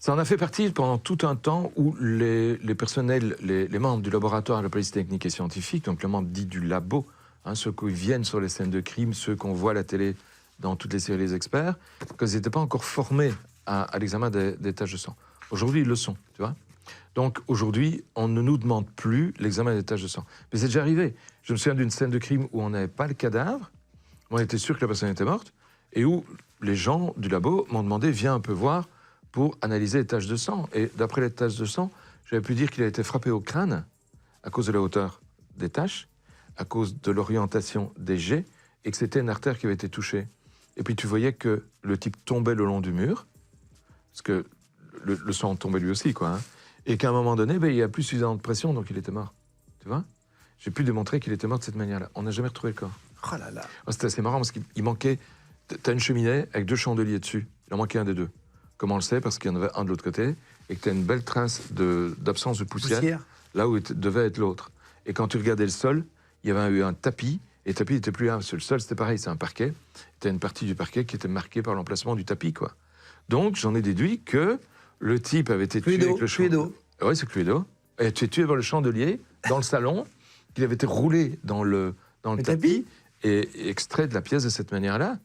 Ça en a fait partie pendant tout un temps où les personnels, les membres du laboratoire de la police technique et scientifique, donc le membre dit du labo, hein, ceux qui viennent sur les scènes de crime, ceux qu'on voit à la télé dans toutes les séries Les Experts, qu'ils n'étaient pas encore formés à l'examen des taches de sang. Aujourd'hui, ils le sont, tu vois. Donc aujourd'hui, on ne nous demande plus l'examen des taches de sang. Mais c'est déjà arrivé. Je me souviens d'une scène de crime où on n'avait pas le cadavre, on était sûr que la personne était morte, et où les gens du labo m'ont demandé, viens un peu voir, pour analyser les taches de sang. Et d'après les taches de sang, j'avais pu dire qu'il a été frappé au crâne à cause de la hauteur des taches, à cause de l'orientation des jets, et que c'était une artère qui avait été touchée. Et puis tu voyais que le type tombait le long du mur, parce que le sang tombait lui aussi, quoi. Hein, et qu'à un moment donné, il n'y a plus suffisamment de pression, donc il était mort. Tu vois? J'ai pu démontrer qu'il était mort de cette manière-là. On n'a jamais retrouvé le corps. Oh là là. C'était assez marrant, parce qu'il manquait... T'as une cheminée avec 2 chandeliers dessus. Il en manquait un des 2. Comment on le sait? Parce qu'il y en avait un de l'autre côté, et que tu as une belle trace d'absence de poussière là où devait être l'autre. Et quand tu regardais le sol, il y avait eu un tapis, et le tapis n'était plus là. Sur le sol, c'était pareil, c'est un parquet. Tu as une partie du parquet qui était marquée par l'emplacement du tapis, quoi. Donc, j'en ai déduit que le type avait été tué avec le chandelier. Oui, c'est Cluedo. Il a été tué par le chandelier, dans le salon, qu'il avait été roulé dans le tapis, et extrait de la pièce de cette manière-là.